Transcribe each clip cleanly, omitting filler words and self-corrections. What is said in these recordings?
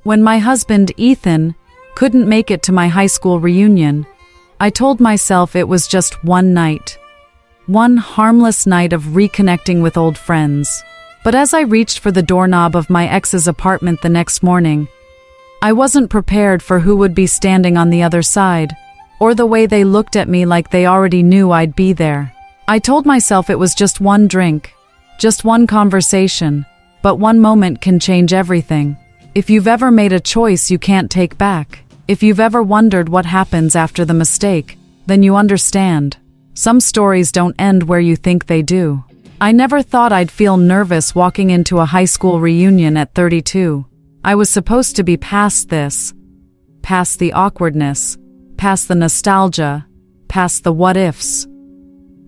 When my husband, Ethan, couldn't make it to my high school reunion, I told myself it was just one night. One harmless night of reconnecting with old friends. But as I reached for the doorknob of my ex's apartment the next morning, I wasn't prepared for who would be standing on the other side, or the way they looked at me like they already knew I'd be there. I told myself it was just one drink, just one conversation, but one moment can change everything. If you've ever made a choice you can't take back, if you've ever wondered what happens after the mistake, then you understand. Some stories don't end where you think they do. I never thought I'd feel nervous walking into a high school reunion at 32. I was supposed to be past this, past the awkwardness, past the nostalgia, past the what-ifs.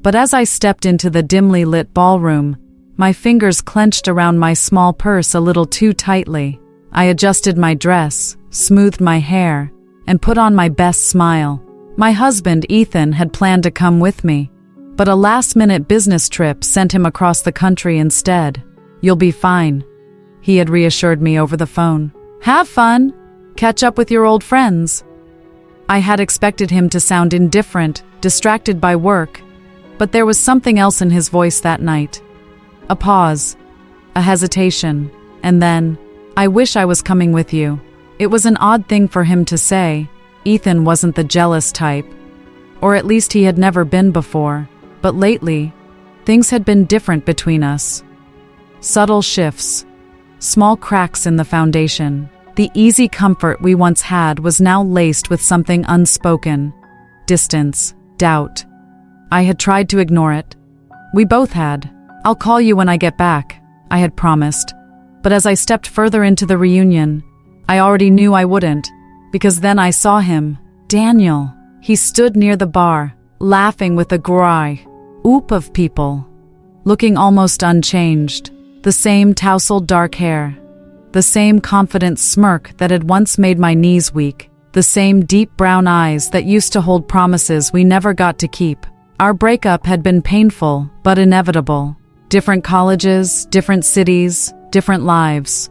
But as I stepped into the dimly lit ballroom, my fingers clenched around my small purse a little too tightly. I adjusted my dress, smoothed my hair, and put on my best smile. My husband, Ethan, had planned to come with me, but a last-minute business trip sent him across the country instead. "You'll be fine," he had reassured me over the phone. "Have fun. Catch up with your old friends." I had expected him to sound indifferent, distracted by work, but there was something else in his voice that night. A pause, a hesitation, and then, "I wish I was coming with you." It was an odd thing for him to say. Ethan wasn't the jealous type, or at least he had never been before, but lately, things had been different between us. Subtle shifts, small cracks in the foundation. The easy comfort we once had was now laced with something unspoken. Distance, doubt. I had tried to ignore it. We both had. "I'll call you when I get back," I had promised. But as I stepped further into the reunion, I already knew I wouldn't, because then I saw him, Daniel. He stood near the bar, laughing with a group of people, looking almost unchanged. The same tousled dark hair, the same confident smirk that had once made my knees weak, the same deep brown eyes that used to hold promises we never got to keep. Our breakup had been painful, but inevitable. Different colleges, different cities, different lives.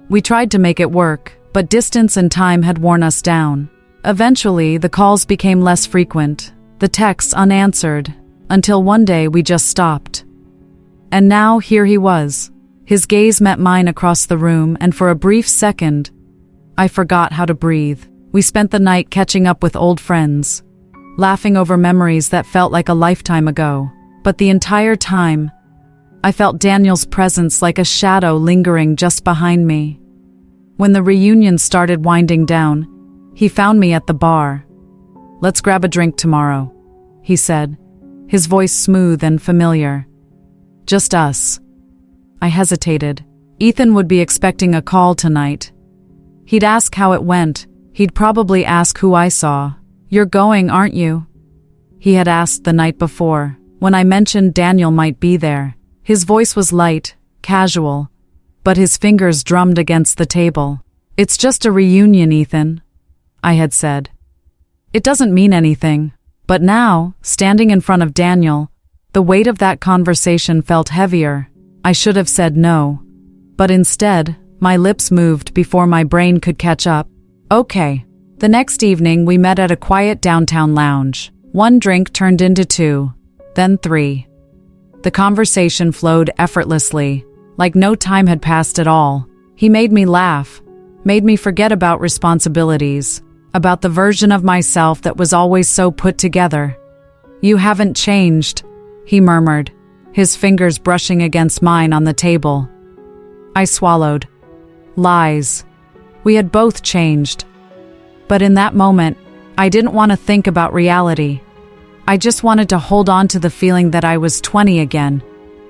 We tried to make it work, but distance and time had worn us down. Eventually, the calls became less frequent, the texts unanswered, until one day we just stopped. And now here he was. His gaze met mine across the room, and for a brief second, I forgot how to breathe. We spent the night catching up with old friends, laughing over memories that felt like a lifetime ago. But the entire time, I felt Daniel's presence like a shadow lingering just behind me. When the reunion started winding down, he found me at the bar. "Let's grab a drink tomorrow," he said, his voice smooth and familiar. "Just us." I hesitated. Ethan would be expecting a call tonight. He'd ask how it went. He'd probably ask who I saw. "You're going, aren't you?" he had asked the night before, when I mentioned Daniel might be there. His voice was light, casual, but his fingers drummed against the table. "It's just a reunion, Ethan," I had said. "It doesn't mean anything." But now, standing in front of Daniel, the weight of that conversation felt heavier. I should have said no. But instead, my lips moved before my brain could catch up. "Okay." The next evening we met at a quiet downtown lounge. One drink turned into two, then three. The conversation flowed effortlessly, like no time had passed at all. He made me laugh, made me forget about responsibilities, about the version of myself that was always so put together. "You haven't changed," he murmured, his fingers brushing against mine on the table. I swallowed. Lies. We had both changed. But in that moment, I didn't want to think about reality. I just wanted to hold on to the feeling that I was 20 again,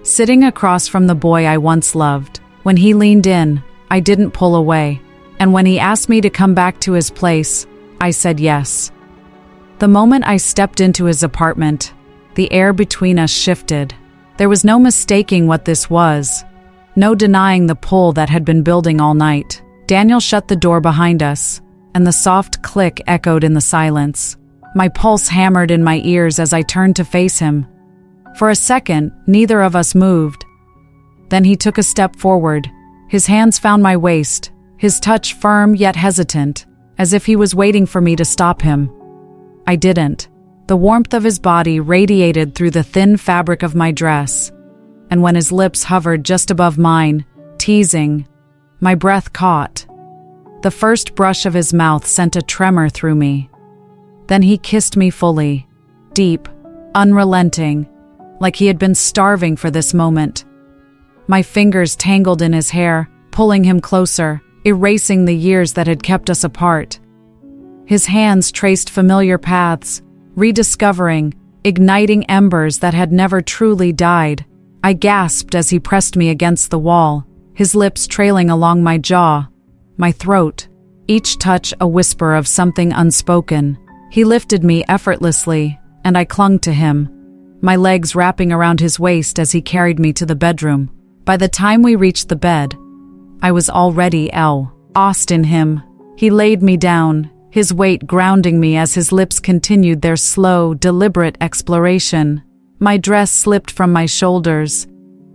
sitting across from the boy I once loved. When he leaned in, I didn't pull away. And when he asked me to come back to his place, I said yes. The moment I stepped into his apartment, the air between us shifted. There was no mistaking what this was, no denying the pull that had been building all night. Daniel shut the door behind us, and the soft click echoed in the silence. My pulse hammered in my ears as I turned to face him. For a second, neither of us moved. Then he took a step forward. His hands found my waist, his touch firm yet hesitant, as if he was waiting for me to stop him. I didn't. The warmth of his body radiated through the thin fabric of my dress, and when his lips hovered just above mine, teasing, my breath caught. The first brush of his mouth sent a tremor through me. Then he kissed me fully, deep, unrelenting, like he had been starving for this moment. My fingers tangled in his hair, pulling him closer, erasing the years that had kept us apart. His hands traced familiar paths, rediscovering, igniting embers that had never truly died. I gasped as he pressed me against the wall, his lips trailing along my jaw, my throat, each touch a whisper of something unspoken. He lifted me effortlessly, and I clung to him, my legs wrapping around his waist as he carried me to the bedroom. By the time we reached the bed, I was already lost in him. He laid me down, his weight grounding me as his lips continued their slow, deliberate exploration. My dress slipped from my shoulders,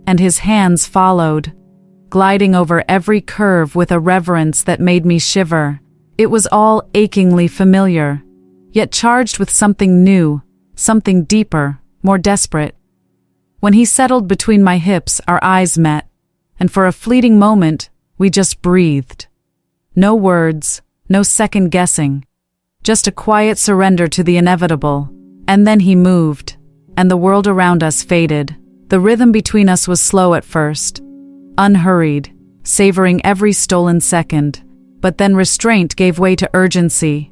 and his hands followed, gliding over every curve with a reverence that made me shiver. It was all achingly familiar, yet charged with something new, something deeper, more desperate. When he settled between my hips, our eyes met, and for a fleeting moment, we just breathed. No words, no second guessing, just a quiet surrender to the inevitable. And then he moved, and the world around us faded. The rhythm between us was slow at first, unhurried, savoring every stolen second. But then restraint gave way to urgency,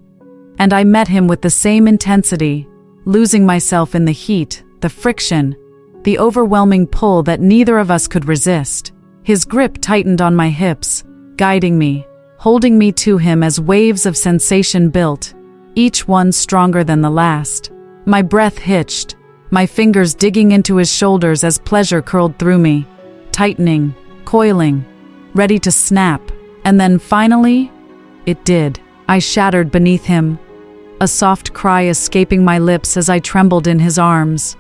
and I met him with the same intensity, losing myself in the heat, the friction, the overwhelming pull that neither of us could resist. His grip tightened on my hips, guiding me, holding me to him as waves of sensation built, each one stronger than the last. My breath hitched, my fingers digging into his shoulders as pleasure curled through me, tightening, coiling, ready to snap. And then finally, it did. I shattered beneath him, a soft cry escaping my lips as I trembled in his arms.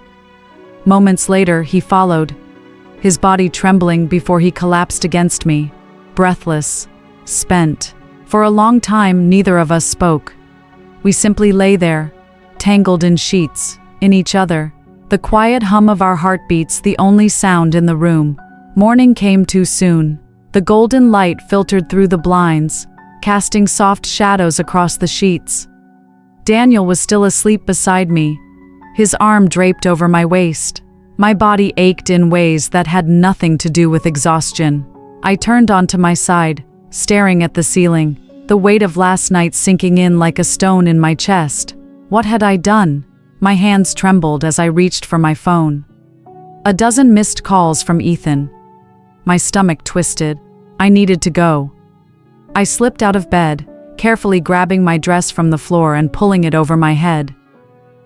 Moments later, he followed, his body trembling before he collapsed against me, breathless, spent. For a long time, neither of us spoke. We simply lay there, tangled in sheets, in each other, the quiet hum of our heartbeats the only sound in the room. Morning came too soon. The golden light filtered through the blinds, casting soft shadows across the sheets. Daniel was still asleep beside me, his arm draped over my waist. My body ached in ways that had nothing to do with exhaustion. I turned onto my side, staring at the ceiling, the weight of last night sinking in like a stone in my chest. What had I done? My hands trembled as I reached for my phone. A dozen missed calls from Ethan. My stomach twisted. I needed to go. I slipped out of bed, carefully grabbing my dress from the floor and pulling it over my head.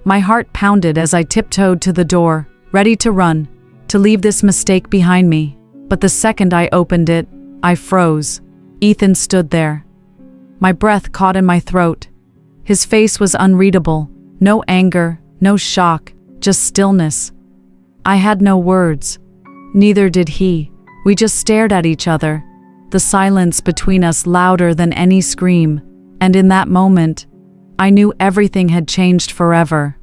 My heart pounded as I tiptoed to the door, ready to run, to leave this mistake behind me. But the second I opened it, I froze. Ethan stood there. My breath caught in my throat. His face was unreadable. No anger, no shock, just stillness. I had no words. Neither did he. We just stared at each other, the silence between us louder than any scream, and in that moment, I knew everything had changed forever.